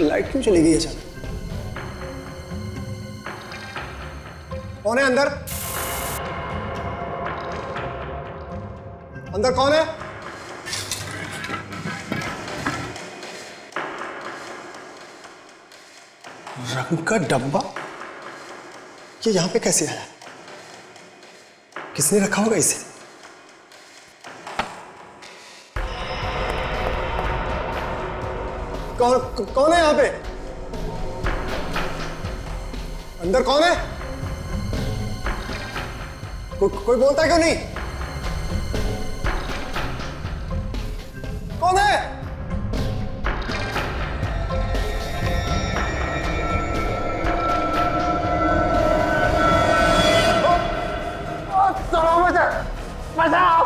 Light क्यों चली गई अचानक? कौन है अंदर? अंदर कौन है? रंग का डब्बा ये यहां पे कैसे आया? किसने रखा होगा इसे? कौन है यहां पे? अंदर कौन है? कोई बोलता क्यों नहीं? कौन है? बचाओ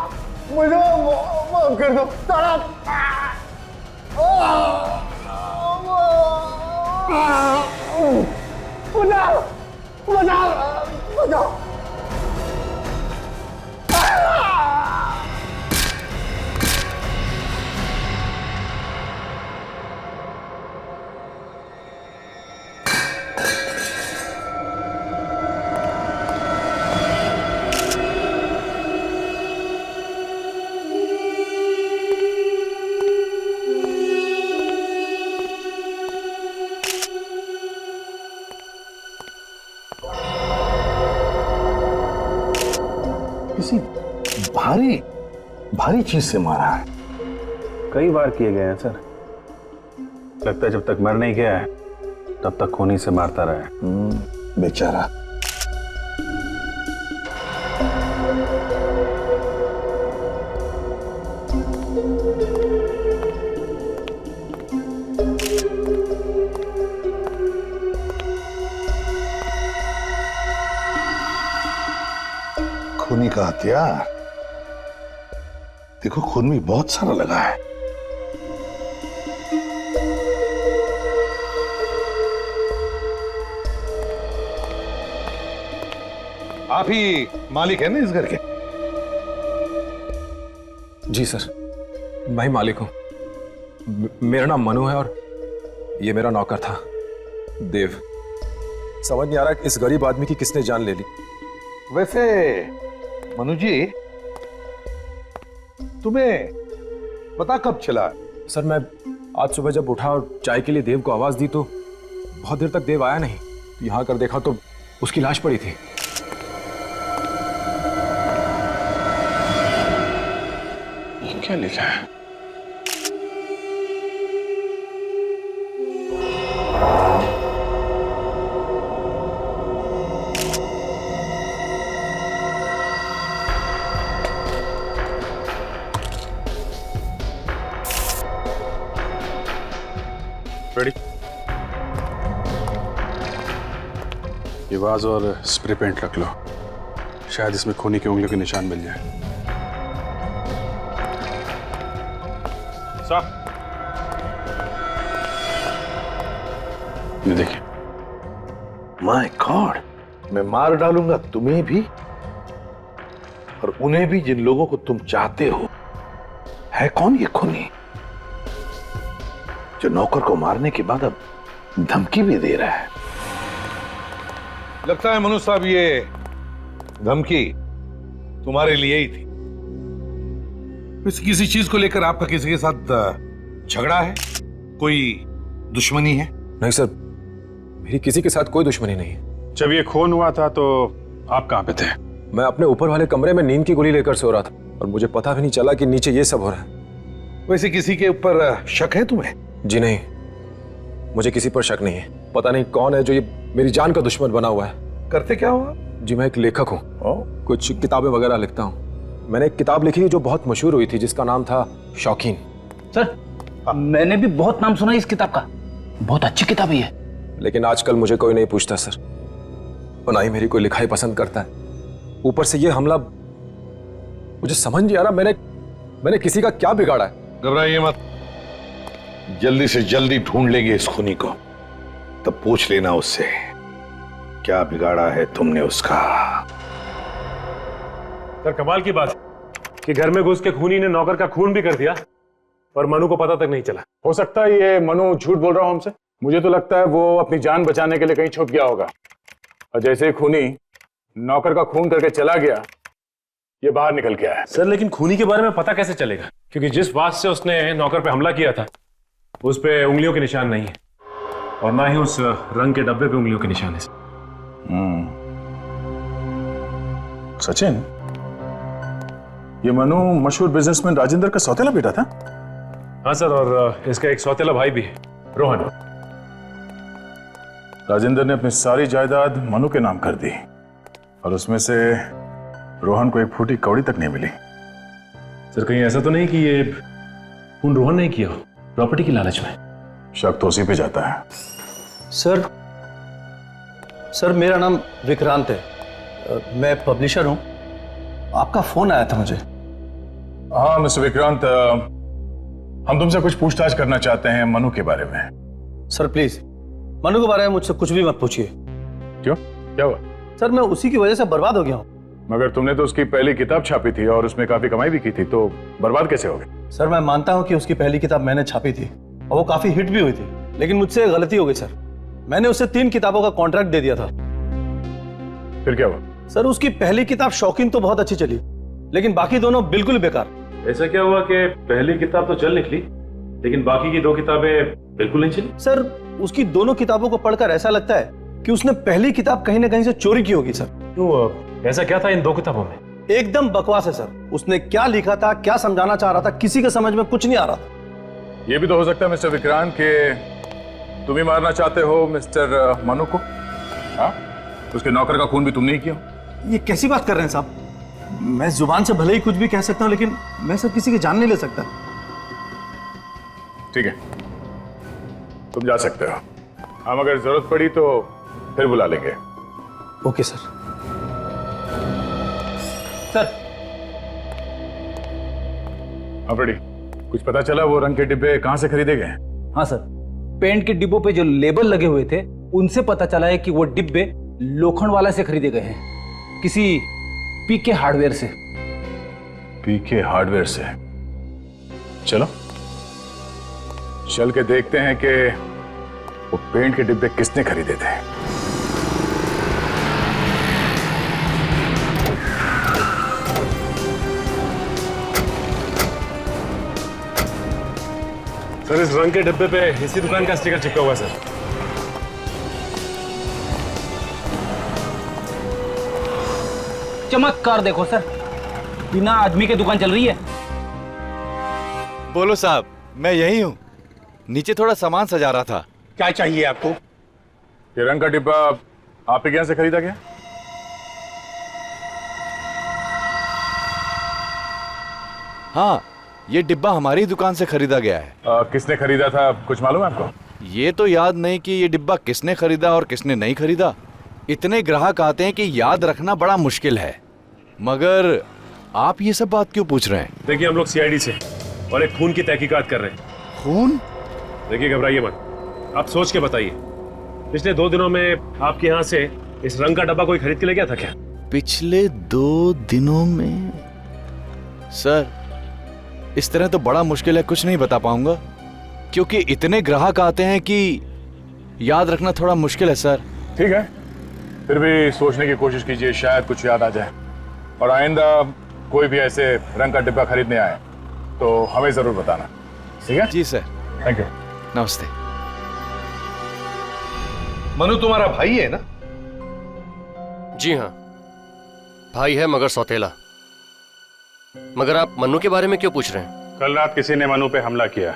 मुझे, माफ कर दो। बचाओ बचाओ बचाओ। किसी भारी भारी चीज से मारा है। कई बार किए गए हैं सर। लगता है जब तक मर नहीं गया है तब तक खूनी से मारता रहे। बेचारा। खूनी का हथियार देखो, खून भी बहुत सारा लगा है। आप ही मालिक है ना इस घर के? जी सर, मैं ही मालिक हूं। मेरा नाम मनु है और ये मेरा नौकर था देव। समझ नहीं आ रहा कि इस गरीब आदमी की किसने जान ले ली। वैसे मनु जी, तुम्हें पता कब चला? सर मैं आज सुबह जब उठा और चाय के लिए देव को आवाज दी तो बहुत देर तक देव आया नहीं। तो यहां कर देखा तो उसकी लाश पड़ी थी। ये क्या लिखा है? रेडी? ये वाज और स्प्रे पेंट रख लो, शायद इसमें खूनी की उंगलियों के निशान मिल जाए। साहब ये देखिए। माय गॉड, मैं मार डालूंगा तुम्हें भी और उन्हें भी जिन लोगों को तुम चाहते हो। है कौन ये खूनी जो नौकर को मारने के बाद अब धमकी भी दे रहा है? लगता है मनु साहब ये धमकी तुम्हारे लिए ही थी। वैसे किसी चीज को लेकर आपका किसी के साथ झगड़ा है, कोई दुश्मनी है? नहीं सर, मेरी किसी के साथ कोई दुश्मनी नहीं है। जब ये खून हुआ था तो आप कहाँ पे थे? मैं अपने ऊपर वाले कमरे में नींद की गोली लेकर सो रहा था और मुझे पता भी नहीं चला कि नीचे ये सब हो रहा है। वैसे किसी के ऊपर शक है तुम्हें? जी नहीं, मुझे किसी पर शक नहीं है। पता नहीं कौन है जो ये मेरी जान का दुश्मन बना हुआ है। करते क्या हुआ? जी मैं एक लेखक हूँ, कुछ किताबें वगैरह लिखता हूँ। मैंने एक किताब लिखी थी जो बहुत मशहूर हुई थी, जिसका नाम था शौकीन। सर मैंने भी बहुत नाम सुना है इस किताब का, बहुत अच्छी किताब है। लेकिन आजकल मुझे कोई नहीं पूछता सर, और ना ही मेरी कोई लिखाई पसंद करता है। ऊपर से ये हमला, मुझे समझ नहीं आ रहा मैंने किसी का क्या बिगाड़ा है। घबराइए मत, जल्दी से जल्दी ढूंढ लेंगे इस खूनी को, तब पूछ लेना उससे क्या बिगाड़ा है तुमने उसका। सर कमाल की बात कि घर में घुस के खूनी ने नौकर का खून भी कर दिया और मनु को पता तक नहीं चला। हो सकता है ये मनु झूठ बोल रहा हो हमसे। मुझे तो लगता है वो अपनी जान बचाने के लिए कहीं छुप गया होगा, और जैसे ही खूनी नौकर का खून करके चला गया, ये बाहर निकल के आया। सर लेकिन खूनी के बारे में पता कैसे चलेगा, क्योंकि जिस बात से उसने नौकर पे हमला किया था उस पे उंगलियों के निशान नहीं है, और ना ही उस रंग के डब्बे पे उंगलियों के निशान है। सचिन, ये मनु मशहूर बिजनेसमैन राजेंद्र का सौतेला बेटा था? हाँ सर, और इसका एक सौतेला भाई भी है, रोहन। राजेंद्र ने अपनी सारी जायदाद मनु के नाम कर दी, और उसमें से रोहन को एक फूटी कौड़ी तक नहीं मिली। सर कहीं ऐसा तो नहीं कि ये खून रोहन ने किया हो प्रॉपर्टी की लालच में? शक तो उसी पे जाता है। सर मेरा नाम विक्रांत है, मैं पब्लिशर हूं। आपका फोन आया था मुझे। हाँ मिस्टर विक्रांत, हम तुमसे कुछ पूछताछ करना चाहते हैं मनु के बारे में। सर प्लीज मनु के बारे में मुझसे कुछ भी मत पूछिए। क्यों, क्या हुआ? सर मैं उसी की वजह से बर्बाद हो गया हूं। मगर तुमने तो उसकी पहली किताब छापी थी और उसमें काफी कमाई भी की थी, तो बर्बाद कैसे हो गए? सर मैं मानता हूं कि उसकी पहली किताब मैंने छापी थी और वो काफी हिट भी हुई थी, लेकिन मुझसे गलती हो गई सर। मैंने उसे 3 किताबों का कॉन्ट्रैक्ट दे दिया था। फिर क्या हुआ? सर उसकी पहली किताब शौकीन तो बहुत अच्छी चली, लेकिन बाकी दोनों बिल्कुल बेकार। ऐसा क्या हुआ कि पहली किताब तो चल निकली लेकिन बाकी की 2 किताबें बिल्कुल नहीं चली? सर उसकी दोनों किताबों को पढ़कर ऐसा लगता है कि उसने पहली किताब कहीं ना कहीं से चोरी की होगी सर। क्यों, ऐसा क्या था इन 2 किताबों में? एकदम बकवास है सर। उसने क्या लिखा था, क्या समझाना चाह रहा था, किसी के समझ में कुछ नहीं आ रहा था। ये भी तो हो सकता है मिस्टर विक्रांत कि तुम ही मारना चाहते हो मिस्टर मनु को। हाँ, उसके नौकर का खून भी तुमने ही किया। ये कैसी बात कर रहे हैं साहब? मैं जुबान से भले ही कुछ भी कह सकता हूं, लेकिन मैं सब किसी की जान नहीं ले सकता। ठीक है, तुम जा सकते हो। हम अगर जरूरत पड़ी तो फिर बुला लेंगे। Okay sir. सर हाँ रेडी, कुछ पता चला वो रंग के डिब्बे कहां से खरीदे गए? हाँ सर, पेंट के डिब्बों पे जो लेबल लगे हुए थे उनसे पता चला है कि वो डिब्बे लोखंड वाला से खरीदे गए हैं, किसी पीके हार्डवेयर से। पीके हार्डवेयर से? चलो चल के देखते हैं कि वो पेंट के डिब्बे किसने खरीदे थे। सर इस रंग के डिब्बे पे इसी दुकान का स्टिकर चिपका हुआ है सर। चमत्कार देखो सर, बिना आदमी के दुकान चल रही है। बोलो साहब, मैं यही हूँ, नीचे थोड़ा सामान सजा रहा था। क्या चाहिए आपको? ये रंग का डिब्बा आप यहाँ से खरीदा गया? हाँ, ये डिब्बा हमारी दुकान से खरीदा गया है। किसने खरीदा था, कुछ मालूम है आपको? ये तो याद नहीं कि ये डिब्बा किसने खरीदा और किसने नहीं खरीदा। इतने ग्राहक आते हैं कि याद रखना बड़ा मुश्किल है। मगर आप ये सब बात क्यों पूछ रहे हैं? देखिए हम लोग सीआईडी से और एक खून की तहकीकात कर रहे हैं। खून? देखिए घबराइए मत, आप सोच के बताइए, पिछले 2 दिनों में आपके यहाँ से इस रंग का डब्बा कोई खरीद के ले गया था क्या? पिछले 2 दिनों में? सर इस तरह तो बड़ा मुश्किल है, कुछ नहीं बता पाऊंगा, क्योंकि इतने ग्राहक आते हैं कि याद रखना थोड़ा मुश्किल है सर। ठीक है, फिर भी सोचने की कोशिश कीजिए, शायद कुछ याद आ जाए, और आइंदा कोई भी ऐसे रंग का डिब्बा खरीदने आए तो हमें जरूर बताना, ठीक है? जी सर। Thank you. नमस्ते। मनु तुम्हारा भाई है ना? जी हाँ, भाई है मगर सौतेला। मगर आप मन्नू के बारे में क्यों पूछ रहे हैं? कल रात किसी ने मनु पे हमला किया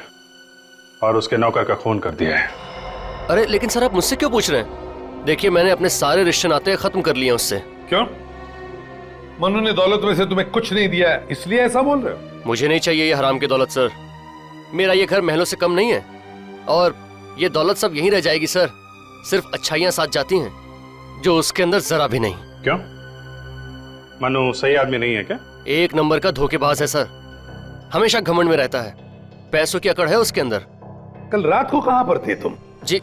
और उसके नौकर का खून कर दिया है। अरे लेकिन सर आप मुझसे क्यों पूछ रहे हैं? देखिए मैंने अपने सारे रिश्ते नाते खत्म कर लिए उससे। क्यों? मनु ने दौलत में से तुम्हें कुछ नहीं दिया इसलिए ऐसा बोल रहे हो? मुझे नहीं चाहिए ये हराम की दौलत सर। मेरा ये घर महलों से कम नहीं है और ये दौलत सब यहीं रह जाएगी सर। सिर्फ अच्छाइयां साथ जाती हैं जो उसके अंदर जरा भी नहीं। क्यों? मनु सही आदमी नहीं है क्या? एक नंबर का धोखेबाज है सर। हमेशा घमंड में रहता है, पैसों की अकड़ है उसके अंदर। कल रात को कहां पर थे तुम? जी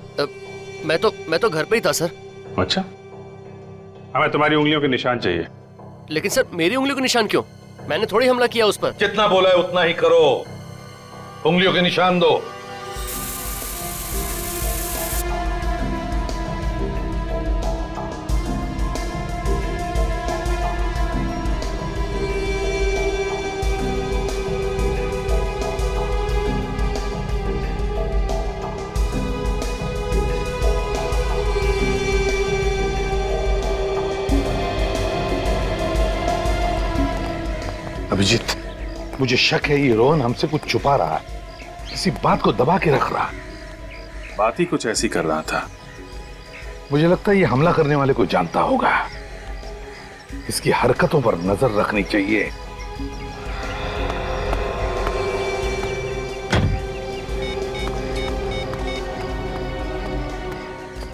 मैं तो घर पे ही था सर। अच्छा, हमें तुम्हारी उंगलियों के निशान चाहिए। लेकिन सर मेरी उंगलियों के निशान क्यों? मैंने थोड़ी हमला किया उस पर। जितना बोला है उतना ही करो। उंगलियों के निशान दो। अभिजीत, मुझे शक है ये रोहन हमसे कुछ छुपा रहा है, किसी बात को दबा के रख रहा है। बात ही कुछ ऐसी कर रहा था। मुझे लगता है ये हमला करने वाले को जानता होगा। इसकी हरकतों पर नजर रखनी चाहिए।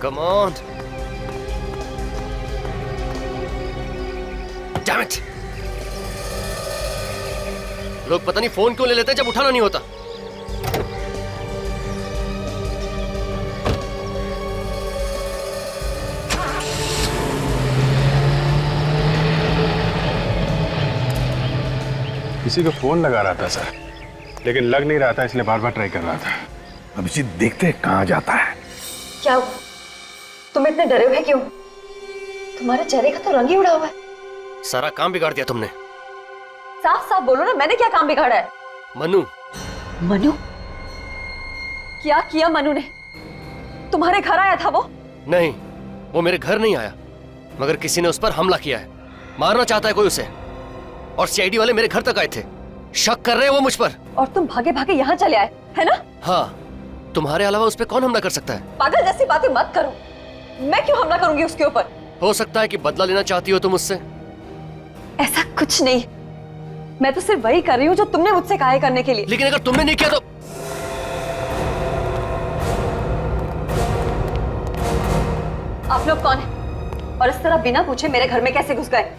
Come on. Damn it. लोग पता नहीं फोन क्यों ले लेते हैं जब उठाना नहीं होता। किसी को फोन लगा रहा था सर, लेकिन लग नहीं रहा था इसलिए बार बार ट्राई कर रहा था। अभिजीत, देखते हैं कहां जाता है। क्या तुम इतने डरे हुए क्यों? तुम्हारे चेहरे का तो रंग ही उड़ा हुआ है। सारा काम बिगाड़ दिया तुमने। साफ साफ बोलो ना, मैंने क्या काम बिगाड़ा है? मनु। मनु? क्या किया मनु ने? तुम्हारे घर आया था वो? नहीं, वो मेरे घर नहीं आया, मगर किसी ने उस पर हमला किया है। मारना चाहता है कोई उसे, और सीआईडी वाले मेरे घर तक आए थे। शक कर रहे हैं वो मुझ पर। और तुम भागे भागे यहाँ चले आए, है ना? हाँ, तुम्हारे अलावा उस पर कौन हमला कर सकता है? पागल जैसी बातें मत करो। मैं क्यों हमला करूंगी उसके ऊपर? हो सकता है कि बदला लेना चाहती हो तुम मुझसे। ऐसा कुछ नहीं, मैं तो सिर्फ वही कर रही हूँ जो तुमने मुझसे कहा है करने के लिए। लेकिन अगर तुमने नहीं किया तो? आप लोग कौन है और इस तरह बिना पूछे मेरे घर में कैसे घुस गए?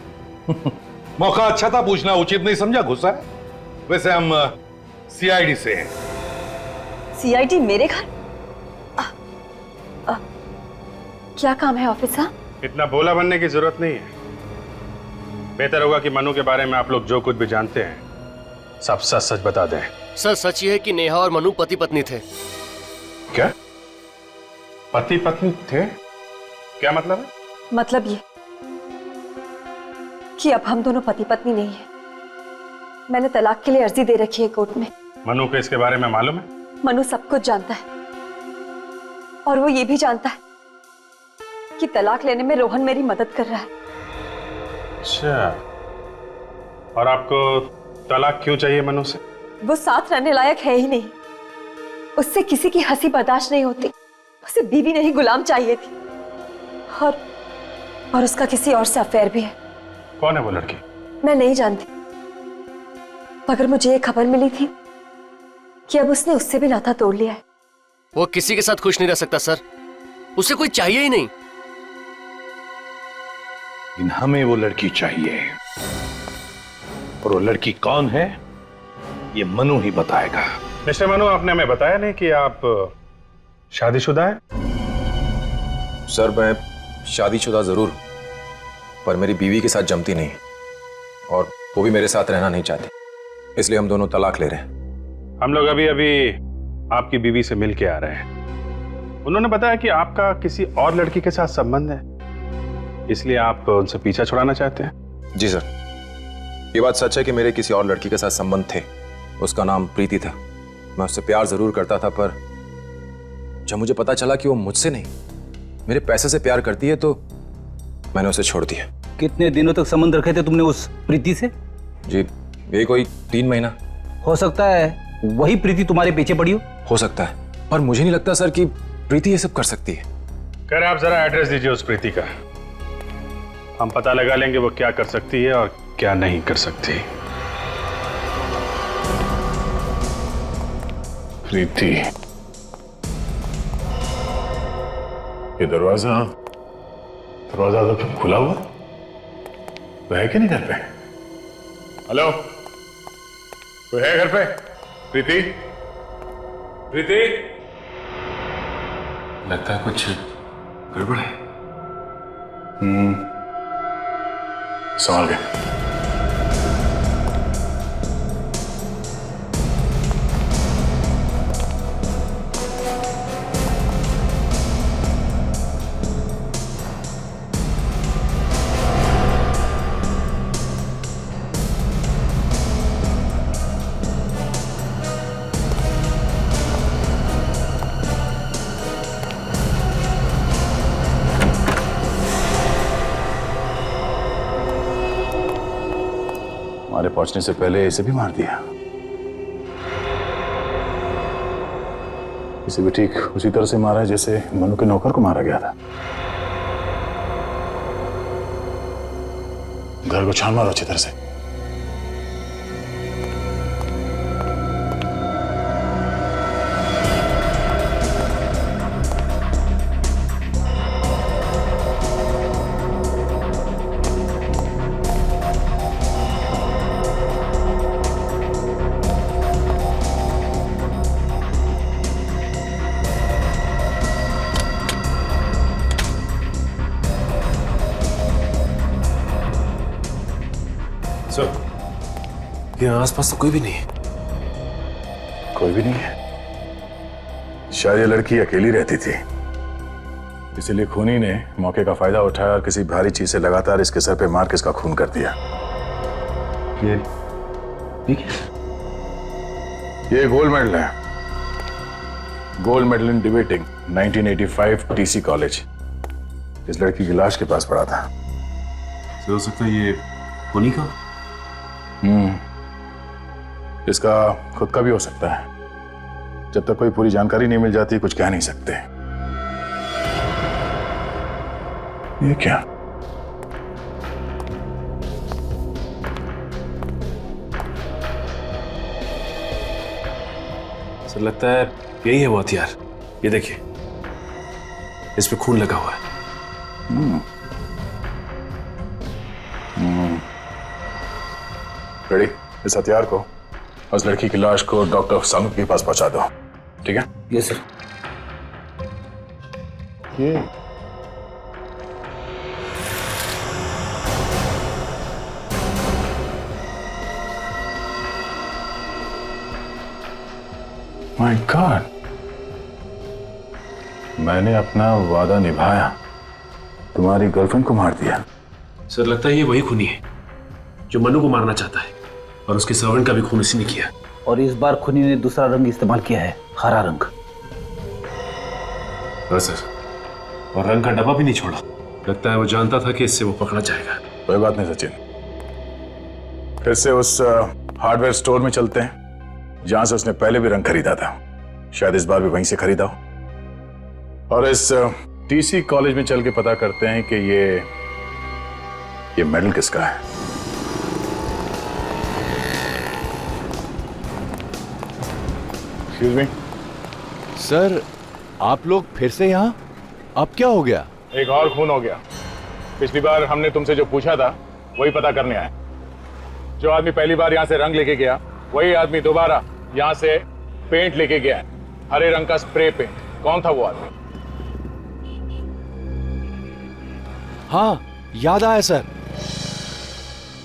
मौका अच्छा था पूछना, उचित नहीं समझा घुसा है। वैसे हम सीआईडी से हैं। सीआईडी मेरे घर? क्या काम है ऑफिसर? इतना भोला बनने की जरूरत नहीं है। बेहतर होगा कि मनु के बारे में आप लोग जो कुछ भी जानते हैं सब सच सच बता दें। सर सच ये है कि नेहा और मनु पति पत्नी थे। क्या? पति पत्नी थे? क्या मतलब है? मतलब ये कि अब हम दोनों पति पत्नी नहीं है। मैंने तलाक के लिए अर्जी दे रखी है कोर्ट में। मनु को इसके बारे में मालूम है? मनु सब कुछ जानता है और वो ये भी जानता है कि तलाक लेने में रोहन मेरी मदद कर रहा है। अच्छा, और आपको तलाक क्यों चाहिए मनु से? वो साथ रहने लायक है ही नहीं। उससे किसी की हंसी बर्दाश्त नहीं होती। उसे बीवी नहीं गुलाम चाहिए थी। और उसका किसी और से अफेयर भी है। कौन है वो लड़की? मैं नहीं जानती, मगर मुझे ये खबर मिली थी कि अब उसने उससे भी नाता तोड़ लिया है। वो किसी के साथ खुश नहीं रह सकता सर, उसे कोई चाहिए ही नहीं। लेकिन हमें वो लड़की चाहिए, और वो लड़की कौन है ये मनु ही बताएगा। मिस्टर मनु, आपने हमें बताया नहीं कि आप शादीशुदा हैं? सर मैं शादीशुदा जरूर, पर मेरी बीवी के साथ जमती नहीं, और वो भी मेरे साथ रहना नहीं चाहती, इसलिए हम दोनों तलाक ले रहे हैं। हम लोग अभी अभी आपकी बीवी से मिल के आ रहे हैं। उन्होंने बताया कि आपका किसी और लड़की के साथ संबंध है, इसलिए आप उनसे पीछा छुड़ाना चाहते हैं। जी सर, ये बात सच है कि मेरे किसी और लड़की के साथ संबंध थे, उसका नाम प्रीति था। मैं उससे प्यार जरूर करता था, पर जब मुझे पता चला कि वो मुझसे नहीं मेरे पैसे से प्यार करती है तो मैंने उसे छोड़ दिया। कितने दिनों तक संबंध रखे थे तुमने उस प्रीति से? जी यही कोई 3 महीना। हो सकता है वही प्रीति तुम्हारे पीछे पड़ी हो सकता है, पर मुझे नहीं लगता सर कि प्रीति ये सब कर सकती है। कह रहे आप जरा एड्रेस दीजिए उस प्रीति का, हम पता लगा लेंगे वो क्या कर सकती है और क्या नहीं कर सकती। प्रीति, ये दरवाजा तो खुला हुआ, वो है कि नहीं घर पे? हेलो, कोई है घर पे? प्रीति, प्रीति, लगता है कुछ गड़बड़ है। संभाल के। हमारे पहुंचने से पहले इसे भी मार दिया। इसे भी ठीक उसी तरह से मारा है जैसे मनु के नौकर को मारा गया था। घर को छान मारो अच्छी तरह से। सर, यहाँ आसपास तो कोई भी नहीं है। कोई भी नहीं है? शायद ये लड़की अकेली रहती थी, इसीलिए खूनी ने मौके का फायदा उठाया और किसी भारी चीज से लगातार इसके सर पे मार के इसका खून कर दिया। ये गोल्ड मेडल है, gold medal in debating 1985 TC college. इस लड़की की लाश के पास पड़ा था। हो सकता है ये खूनी का? इसका खुद का भी हो सकता है। जब तक कोई पूरी जानकारी नहीं मिल जाती कुछ कह नहीं सकते। ये क्या? सर लगता है यही है वो हथियार। ये देखिए, इस पे खून लगा हुआ है। रेडी? इस हथियार को उस लड़की की लाश को डॉक्टर सानू के पास पहुंचा दो, ठीक है? Yes sir. ये माय गॉड, मैंने अपना वादा निभाया, तुम्हारी गर्लफ्रेंड को मार दिया। सर लगता है ये वही खूनी है जो मनु को मारना चाहता है, और उसके सर्वेंट का भी खून इसी ने किया। और इस बार खूनी ने दूसरा रंग इस्तेमाल किया है, हरा रंग। हाँ सर, और रंग का डब्बा भी नहीं छोड़ा। लगता है वो जानता था कि इससे वो पकड़ा जाएगा। कोई बात नहीं सचिन, फिर से उस हार्डवेयर स्टोर में चलते हैं जहां से उसने पहले भी रंग खरीदा था। शायद इस बार भी वहीं से खरीदा हो। और इस टीसी कॉलेज में चल के पता करते हैं कि ये मेडल किसका है। एक्सक्यूज मी सर, आप लोग फिर से यहाँ? अब क्या हो गया? एक और खून हो गया। पिछली बार हमने तुमसे जो पूछा था वही पता करने आए। जो आदमी पहली बार यहाँ से रंग लेके गया वही आदमी दोबारा यहाँ से पेंट लेके गया है, हरे रंग का स्प्रे पेंट। कौन था वो आदमी? हाँ, याद आया सर।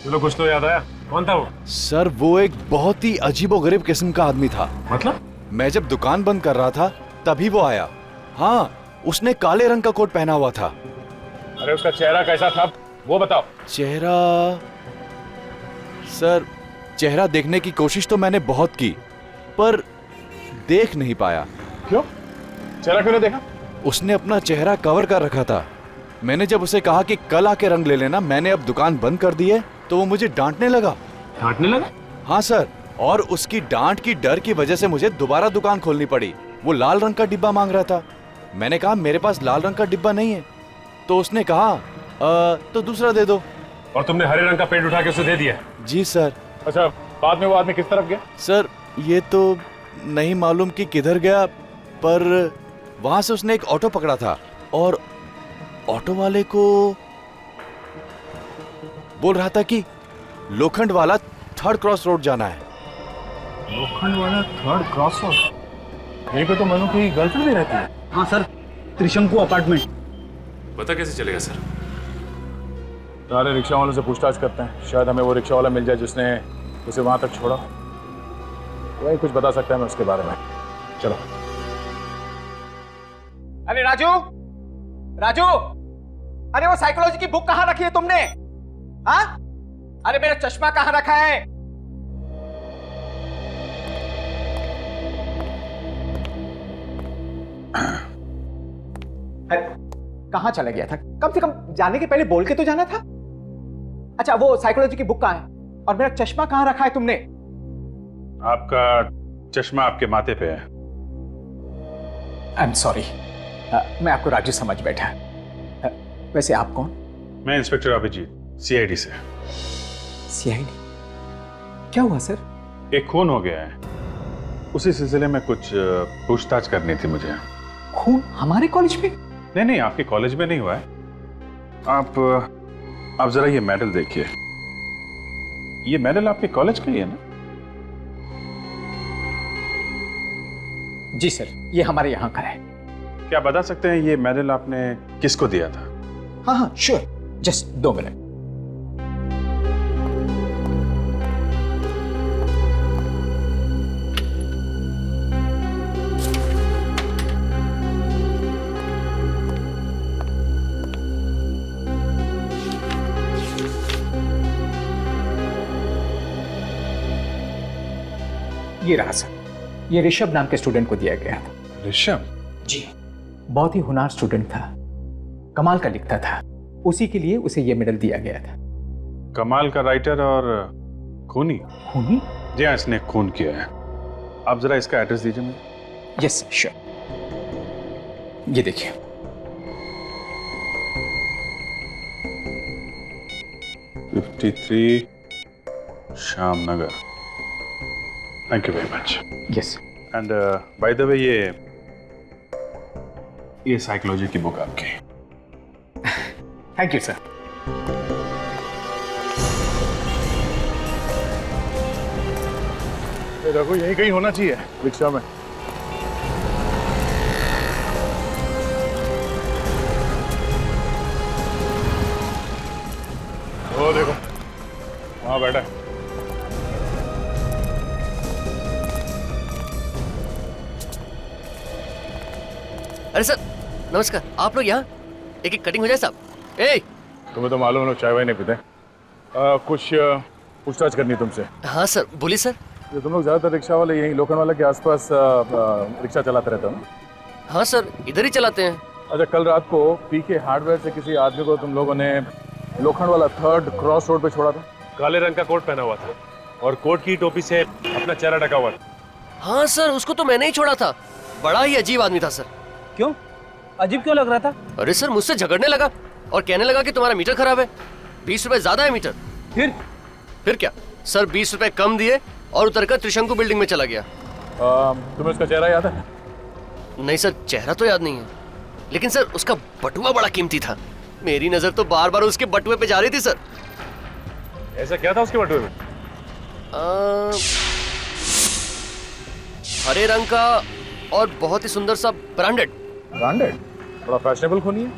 चलो कुछ तो याद आया। कौन था वो? सर वो एक बहुत ही अजीबोगरीब किस्म का आदमी था। मतलब? मैं जब दुकान बंद कर रहा था तभी वो आया। हाँ, उसने काले रंग का कोट पहना हुआ था। अरे उसका चेहरा कैसा था वो बताओ। चेहरा? सर चेहरा देखने की कोशिश तो मैंने बहुत की, पर देख नहीं पाया। क्यों? चेहरा क्यों नहीं देखा? उसने अपना चेहरा कवर कर रखा था। मैंने जब उसे कहा कि कल आके रंग ले लेना, मैंने अब दुकान बंद कर दी है, तो वो मुझे डांटने लगा। डांटने लगा? हाँ सर, और उसकी डांट की डर की वजह से मुझे दोबारा दुकान खोलनी पड़ी। वो लाल रंग का डिब्बा मांग रहा था। मैंने कहा मेरे पास लाल रंग का डिब्बा नहीं है। तो उसने कहा तो दूसरा दे दो। और तुमने हरे रंग का पेंट उठा के उसे दे दिया? जी सर। अच्छा, बाद में वो आदमी किस तरफ गया? सर ये तो नहीं मालूम कि किधर गया, पर वहां से उसने एक ऑटो पकड़ा था और ऑटो वाले को बोल रहा था कि लोखंड वाला 3rd क्रॉस रोड जाना है। लोखंड वाला 3rd क्रॉस रोड? यहीं पे तो मनु की गर्लफ्रेंड भी रहती है। हाँ सर, त्रिशंकु अपार्टमेंट। पता कैसे चलेगा सर? सारे रिक्शा वालों से पूछताछ करते हैं, शायद हमें वो रिक्शा वाला मिल जाए जिसने उसे वहां तक छोड़ा। वही कुछ बता सकता है मैं उसके बारे में। चलो। अरे राजू, राजू, अरे वो साइकोलॉजी की बुक कहां रखी है तुमने? हाँ? अरे मेरा चश्मा कहां रखा है? कहां चला गया था? कम से कम जाने के पहले बोल के तो जाना था। अच्छा, वो साइकोलॉजी की बुक कहां है? और मेरा चश्मा कहां रखा है तुमने? आपका चश्मा आपके माथे पे है। आई एम सॉरी, मैं आपको राजू समझ बैठा। वैसे आप कौन? मैं इंस्पेक्टर अभिजीत, सीआईडी से। सीआईडी? क्या हुआ सर? एक खून हो गया है, उसी सिलसिले में कुछ पूछताछ करनी थी मुझे। खून हमारे कॉलेज में? नहीं, आपके कॉलेज में नहीं हुआ है। आप जरा ये मेडल देखिए। ये मेडल आपके कॉलेज का ही है ना? जी सर, ये हमारे यहाँ का है। क्या बता सकते हैं ये मेडल आपने किसको दिया था? हाँ हाँ श्योर, जस्ट 2 मिनट। ये रहा सर, ये ऋषभ नाम के स्टूडेंट को दिया गया था। ऋषभ? जी, बहुत ही होनहार स्टूडेंट था, कमाल का लिखता था, उसी के लिए उसे ये मेडल दिया गया था। कमाल का राइटर और खूनी? खूनी? जी हाँ, इसने खून किया है। आप जरा इसका एड्रेस दीजिए मुझे। यस श्योर, ये देखिए। $53 Shyam Nagar. Thank you very much. Yes. And by the way, ये साइकोलॉजी की बुक आपकी। Thank you sir. देखो, यही कहीं होना चाहिए रिक्शा में। वो देखो, वहां बैठा है। अरे सर नमस्कार, आप लोग यहाँ? एक कटिंग हो जाए साहब। ए, तुम्हें तो मालूम है लोग चाय वाय नहीं पीते। कुछ पूछताछ करनी तुमसे। हाँ सर, बोलिए सर। ये तुम लोग ज्यादातर रिक्शा वाले यही लोखंड वाला के आसपास रिक्शा चलाते रहते हो ना? हाँ सर, इधर ही चलाते हैं। अच्छा, कल रात को पीके हार्डवेयर से किसी आदमी को तुम लोगों ने लोखंड वाला 3rd क्रॉस रोड पे छोड़ा था? काले रंग का कोट पहना हुआ था और कोट की टोपी से अपना चेहरा ढका हुआ था। हाँ सर, उसको तो मैंने ही छोड़ा था। बड़ा ही अजीब आदमी था सर। क्यों? अजीब क्यों लग रहा था? अरे सर, मुझसे झगड़ने लगा और कहने लगा कि तुम्हारा मीटर खराब है, 20 रुपए ज्यादा है मीटर। फिर क्या सर, 20 रुपए कम दिए और उतरकर त्रिशंकु बिल्डिंग में चला गया। तुम्हें उसका चेहरा याद है? नहीं सर, चेहरा तो याद नहीं है, लेकिन सर उसका बटुआ बड़ा कीमती था। मेरी नजर तो बार बार उसके बटुए पे जा रही थी सर। ऐसा क्या था उसके बटुए में? हरे रंग का और बहुत ही सुंदर सा ब्रांडेड। ब्रांडेड? थोड़ा फैशनेबल खूनी है।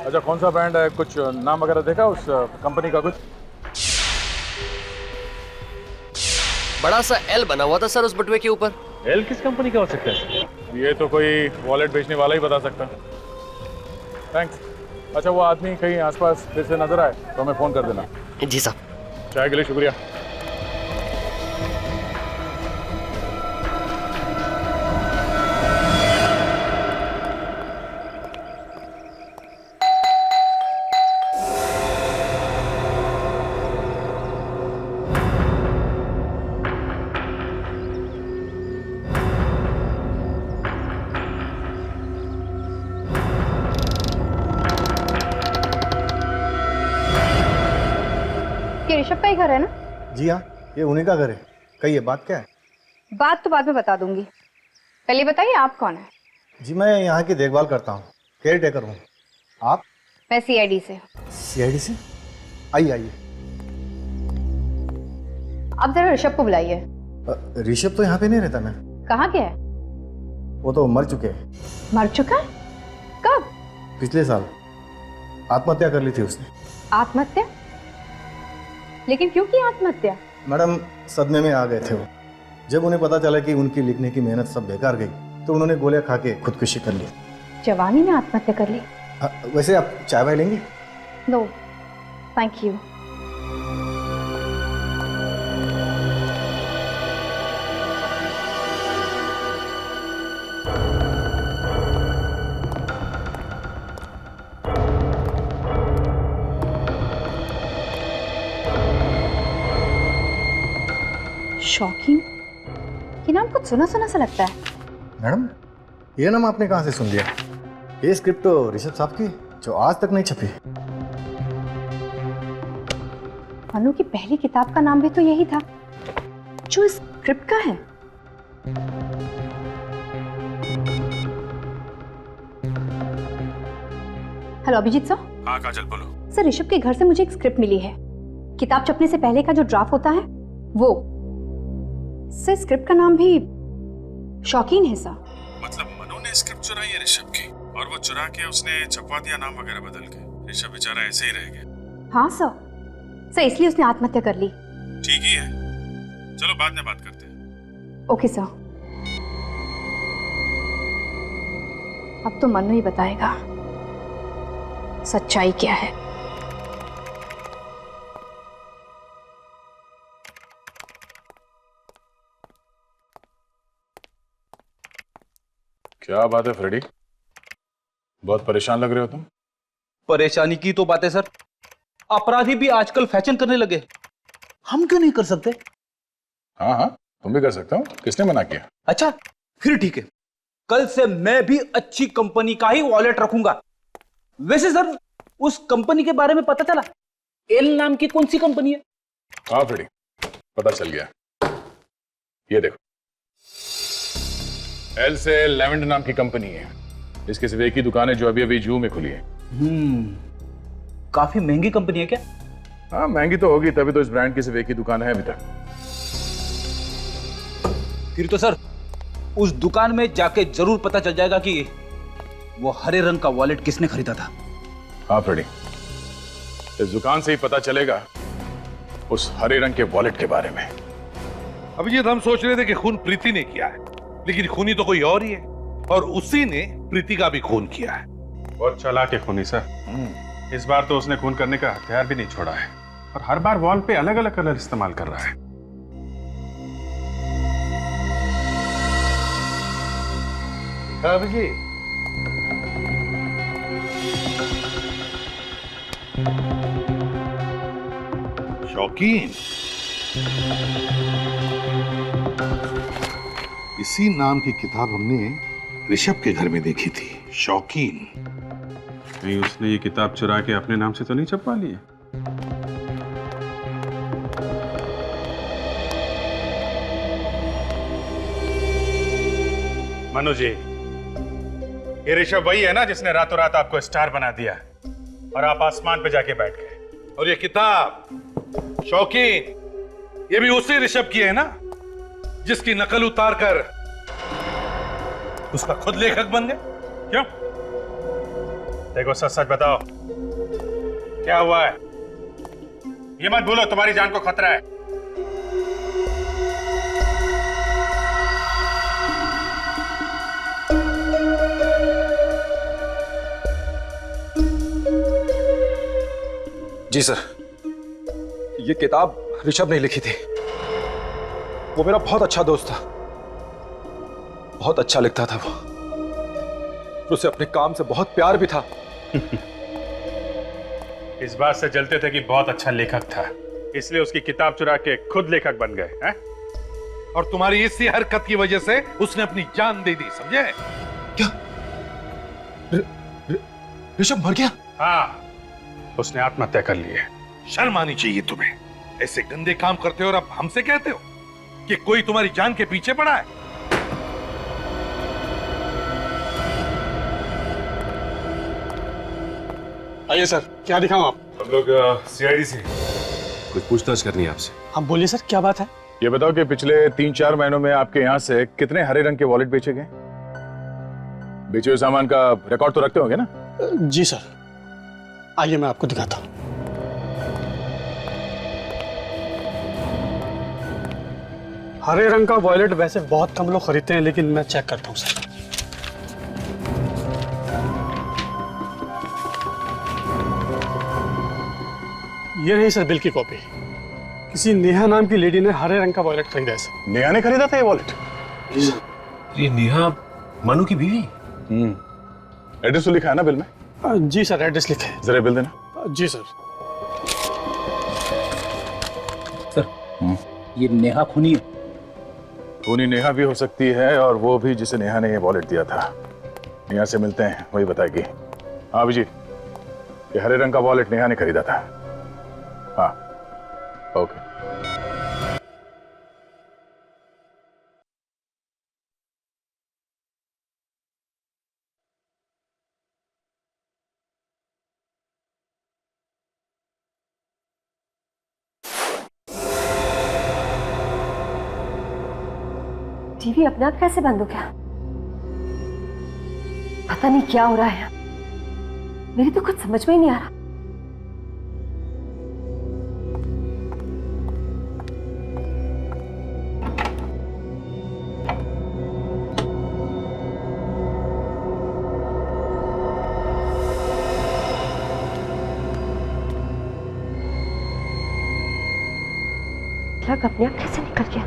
अच्छा, कौन सा ब्रांड है? कुछ नाम वगैरह देखा उस कंपनी का? कुछ बड़ा सा एल बना हुआ था सर उस बटुए के ऊपर। एल किस कंपनी का हो सकता है? ये तो कोई वॉलेट बेचने वाला ही बता सकता। थैंक्स। अच्छा, वो आदमी कहीं आसपास फिर से नजर आए तो हमें फोन कर देना। जी साहब। चाय के लिए शुक्रिया। ये ऋषभ का ही घर है ना? जी हाँ, ये उन्हीं का घर है। कहिए, बात क्या है? बात तो बाद में बता दूंगी, पहले बताइए आप कौन है? जी, मैं यहाँ की देखभाल करता हूँ, केयर टेकर हूँ। आप? मैं सीआईडी से। सीआईडी से? आइए आइए। अब जरा ऋषभ को बुलाइए। ऋषभ तो यहाँ पे नहीं रहता ना। कहाँ गया है? वो तो मर चुके हैं। मर चुका है? कब? पिछले साल आत्महत्या कर ली थी उसने। आत्महत्या? लेकिन क्यों की आत्महत्या? मैडम, सदमे में आ गए थे वो। जब उन्हें पता चला कि उनकी लिखने की मेहनत सब बेकार गई, तो उन्होंने गोलियां खा के खुदकुशी कर ली। जवानी में आत्महत्या कर ली? वैसे आप चाय वाय लेंगे? No thank you. शॉकिंग, ये नाम कुछ सुना सुना सा लगता है। मैडम, ये नाम आपने कहाँ से सुन लिया? ये स्क्रिप्ट तो ऋषभ साहब की, जो आज तक नहीं छपी। मनु की पहली किताब का नाम भी तो यही था जो इस स्क्रिप्ट का है। Hello Abhijit sir. हाँ काजल, बोलो। सर, ऋषभ के घर से मुझे एक स्क्रिप्ट मिली है। किताब छपने से पहले का जो ड्राफ्ट होता है वो। सर, स्क्रिप्ट का नाम भी शौकीन है सर। मतलब मनु ने स्क्रिप्ट चुराई है ऋषभ की, और वो चुरा के उसने छपवा दिया नाम वगैरह बदल के। ऋषभ बेचारा ऐसे ही रह गया। हाँ सर, इसलिए उसने आत्महत्या कर ली। ठीक ही है, चलो बाद में बात करते हैं। Okay sir. अब तो मनु ही बताएगा सच्चाई क्या है। क्या बात है फ्रेडी, बहुत परेशान लग रहे हो तुम। परेशानी की तो बात है सर, अपराधी भी आजकल फैशन करने लगे, हम क्यों नहीं कर सकते? हाँ हाँ, तुम भी कर सकते हो, किसने मना किया? अच्छा फिर ठीक है, कल से मैं भी अच्छी कंपनी का ही वॉलेट रखूंगा। वैसे सर, उस कंपनी के बारे में पता चला? एल नाम की कौन सी कंपनी है? हाँ फ्रेडी, पता चल गया। ये देखो, एल से लेवेंडर नाम की कंपनी है, इसकी सिर्फ एक ही दुकान है जो अभी अभी जू में खुली है। काफी महंगी कंपनी है क्या? हाँ महंगी तो होगी, तभी तो इस ब्रांड की सिर्फ एक ही दुकान है अभी तक। फिर तो सर उस दुकान में जाके जरूर पता चल जाएगा कि वो हरे रंग का वॉलेट किसने खरीदा था। हाँ फ्रेडी, इस दुकान से ही पता चलेगा उस हरे रंग के वॉलेट के बारे में। अभिजीत, हम सोच रहे थे कि खून प्रीति ने किया है, लेकिन खूनी तो कोई और ही है, और उसी ने प्रीति का भी खून किया है। बहुत चालाक है खूनी सर। इस बार तो उसने खून करने का हथियार भी नहीं छोड़ा है, और हर बार वॉल पे अलग अलग कलर इस्तेमाल कर रहा है। अभिजीत, शौकीन, इसी नाम की किताब हमने ऋषभ के घर में देखी थी, शौकीन। नहीं, उसने ये किताब चुरा के अपने नाम से तो नहीं छपवा ली है? मनु जी, ये ऋषभ वही है ना जिसने रातों रात आपको स्टार बना दिया और आप आसमान पे जाके बैठ गए। और ये किताब शौकीन, ये भी उसी ऋषभ की है ना जिसकी नकल उतार कर उसका खुद लेखक बन गए? क्यों? देखो, सच सच बताओ, क्या हुआ है? ये मत भूलो, तुम्हारी जान को खतरा है। जी सर, ये किताब ऋषभ ने लिखी थी। वो मेरा बहुत अच्छा दोस्त था, बहुत अच्छा लिखता था वो। उसे अपने काम से बहुत प्यार भी था। इस बात से जलते थे कि बहुत अच्छा लेखक था, इसलिए उसकी किताब चुरा के खुद लेखक बन गए हैं? और तुम्हारी इसी हरकत की वजह से उसने अपनी जान दे दी, समझे? क्या ऋषभ मर गया? हाँ, उसने आत्महत्या कर ली है। शर्म आनी चाहिए तुम्हें। ऐसे गंदे काम करते हो और अब हमसे कहते हो कि कोई तुम्हारी जान के पीछे पड़ा है? आइए सर, क्या दिखाऊं आप? हम लोग सीआईडी से कुछ पूछताछ करनी है आपसे। आप बोलिए सर, क्या बात है? ये बताओ कि पिछले 3-4 महीनों में आपके यहाँ से कितने हरे रंग के वॉलेट बेचे गए? बेचे हुए सामान का रिकॉर्ड तो रखते होंगे ना? जी सर, आइए मैं आपको दिखाता हूँ। हरे रंग का वॉलेट वैसे बहुत कम लोग खरीदते हैं, लेकिन मैं चेक करता हूँ सर। ये रही सर बिल की कॉपी। किसी नेहा नाम की लेडी ने हरे रंग का वॉलेट खरीदा है सर। नेहा ने खरीदा था ये वॉलेट? जी सर। ये नेहा मनु की बीवी? एड्रेस तो लिखा है ना बिल में? जी सर, एड्रेस लिखा है। जरा बिल देना। जी सर। सर ये नेहा खूनी है? खूनी नेहा भी हो सकती है और वो भी जिसे नेहा ने ये वॉलेट दिया था। नेहा से मिलते हैं, वही बताएगी। हाँ अभिजीत, ये हरे रंग का वॉलेट नेहा ने खरीदा था। हाँ ओके। टीवी अपने आप कैसे बंद हो गया? पता नहीं क्या हो रहा है, मेरी तो कुछ समझ में ही नहीं आ रहा। प्लग अपने आप कैसे निकल गया?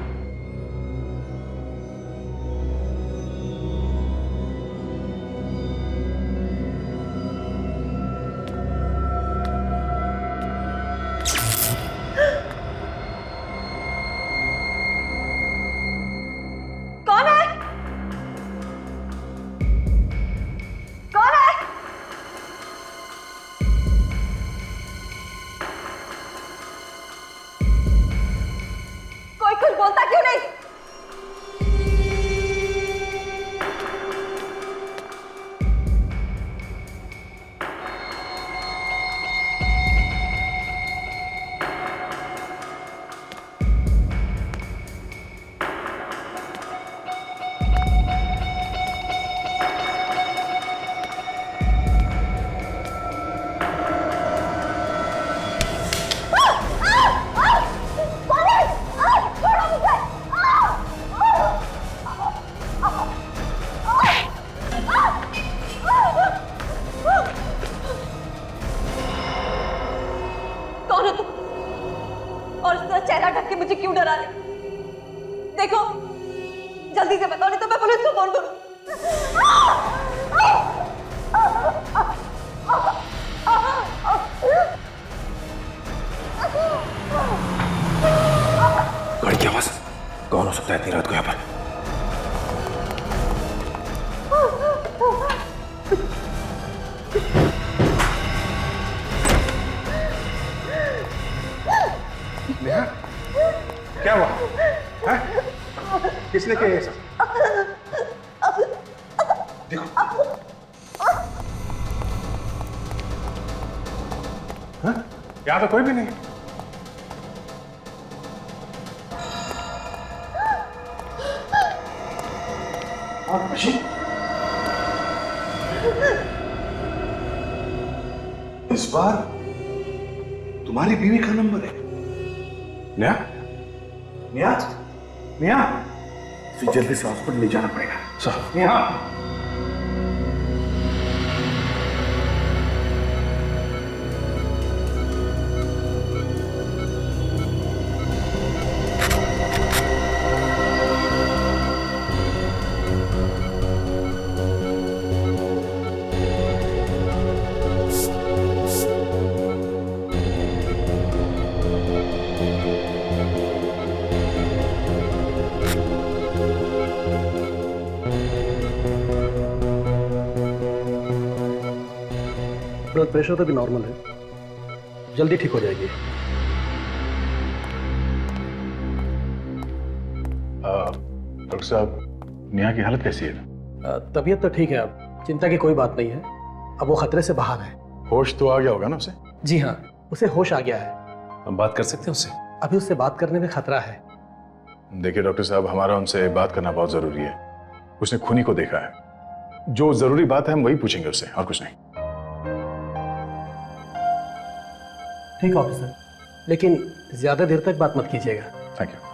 बोलता क्यों नहीं? चेहरा ढक के मुझे क्यों डरा रहे? देखो जल्दी से बताओ, नहीं तो मैं पुलिस को फोन करूं। गाड़ी की आवाज कौन हो सकता है इतनी रात को यहाँ पर? नेहा, क्या हुआ? है? किसने किया ये सब? देखो। हाँ? यहाँ तो कोई भी नहीं। और मशीन? इस बार तुम्हारी बीवी का नंबर है। नेहा? नेहा? नेहा? इसे जल्दी से हॉस्पिटल ले जाना पड़ेगा। सर। नेहा? ब्लड प्रेशर तो भी नॉर्मल है, जल्दी ठीक हो जाएगी। डॉक्टर साहब, नेहा की हालत कैसी है? तबीयत तो ठीक है, अब चिंता की कोई बात नहीं है। अब वो खतरे से बाहर है। होश तो आ गया होगा ना उसे? जी हाँ, उसे होश आ गया है। हम बात कर सकते हैं उससे? अभी उससे बात करने में खतरा है। देखिए डॉक्टर साहब, हमारा उनसे बात करना बहुत जरूरी है। उसने खूनी को देखा है। जो जरूरी बात है हम वही पूछेंगे उससे, और कुछ नहीं। ठीक है ऑफिसर, लेकिन ज्यादा देर तक बात मत कीजिएगा। Thank you.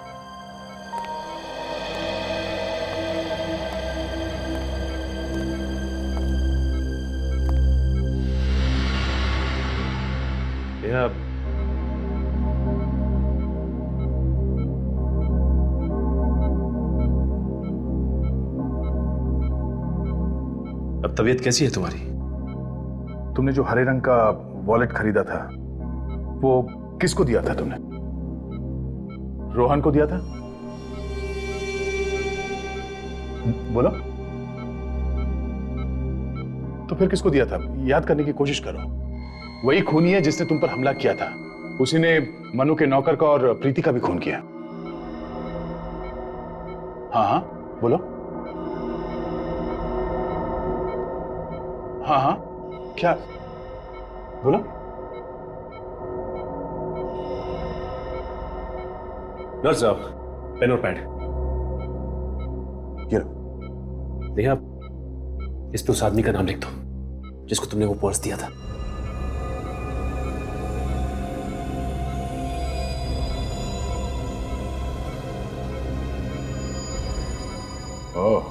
अब तबीयत कैसी है तुम्हारी? तुमने जो हरे रंग का वॉलेट खरीदा था, वो किसको दिया था तुमने? रोहन को दिया था? बोलो। तो फिर किसको दिया था? याद करने की कोशिश करो। वही खूनी है जिसने तुम पर हमला किया था। उसी ने मनु के नौकर का और प्रीति का भी खून किया। हाँ हाँ बोलो। हाँ हाँ क्या? बोलो। नर्स साहब, पेन और पैड। ये नेहा, इस पे उस आदमी का नाम लिख दो जिसको तुमने वो पर्स दिया था। ओह,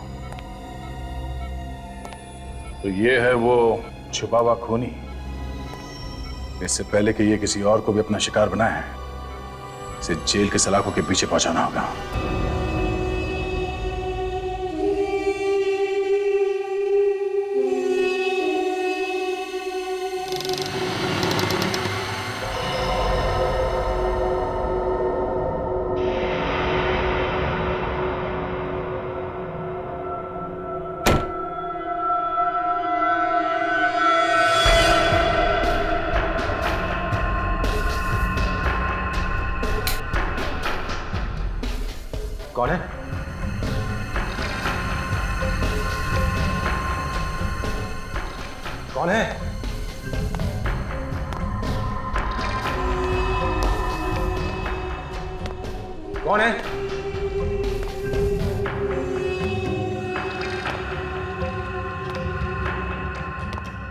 तो ये है वो छुपा हुआ खूनी। इससे पहले कि ये किसी और को भी अपना शिकार बनाए, इसे जेल के सलाखों के पीछे पहुंचाना होगा। कौन है? कौन है? कौन है?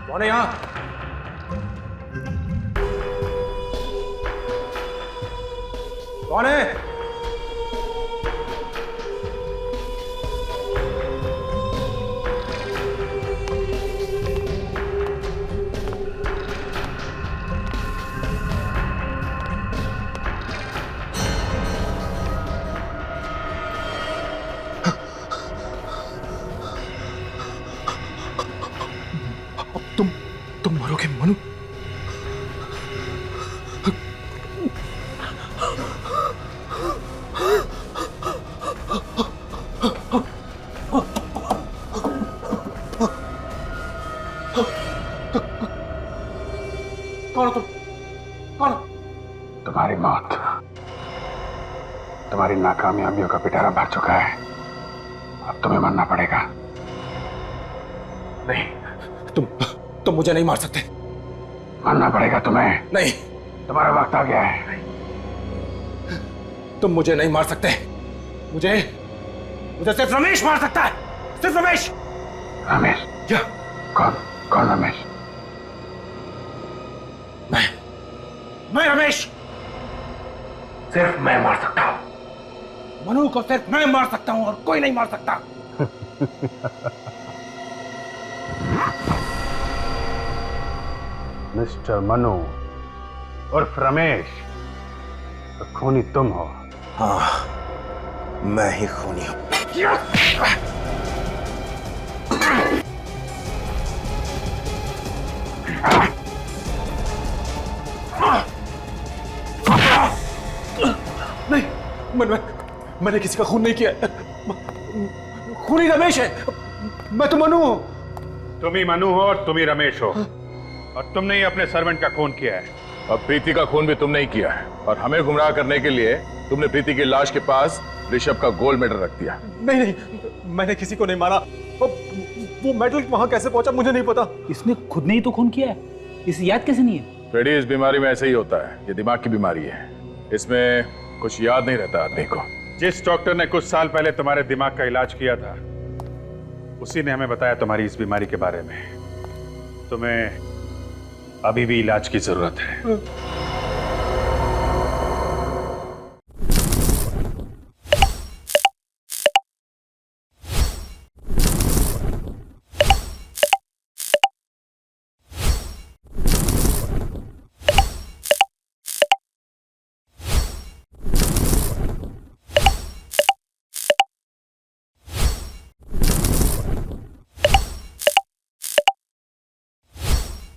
कौन है यहां? कौन है? तुम मरोगे मनु। कौन हो तुम? कौन? तुम्हारी मौत, तुम्हारी नाकामयाबियों का पिटारा भर चुका है। अब तुम्हें मरना पड़ेगा। नहीं, तुम मुझे नहीं मार सकते। मरना पड़ेगा तुम्हें। नहीं, तुम्हारा वक्त आ गया है। तुम मुझे नहीं मार सकते। मुझे सिर्फ रमेश मार सकता है। सिर्फ रमेश। रमेश? क्या? कौन रमेश? मैं रमेश। सिर्फ मैं मार सकता हूं। मनु को सिर्फ मैं मार सकता हूं और कोई नहीं मार सकता। मिस्टर मनु उर्फ रमेश, तो खूनी तुम हो। हाँ, मैं ही खूनी हूं। नहीं, मैंने किसी का खून नहीं किया। खूनी रमेश है। मैं तो मनु हूं। तुम ही मनु हो और तुम ही रमेश हो, और तुमने ही अपने सर्वेंट का खून किया है। और प्रीति का खून भी तुमने ही किया है, और हमें गुमराह करने के लिए तुमने प्रीति की लाश के पास ऋषभ का गोल्ड मेडल रख दिया। नहीं नहीं, मैंने किसी को नहीं मारा। वो मेडल वहां कैसे पहुंचा मुझे नहीं पता। इसने खुद ने ही तो खून किया है, इसे याद कैसे नहीं है? फ्रेडी, इस बीमारी में ऐसे ही होता है, ये दिमाग की बीमारी है, इसमें कुछ याद नहीं रहता आदमी को। जिस डॉक्टर ने कुछ साल पहले तुम्हारे दिमाग का इलाज किया था, उसी ने हमें बताया तुम्हारी इस बीमारी के बारे में। तुम्हें अभी भी इलाज की जरूरत है।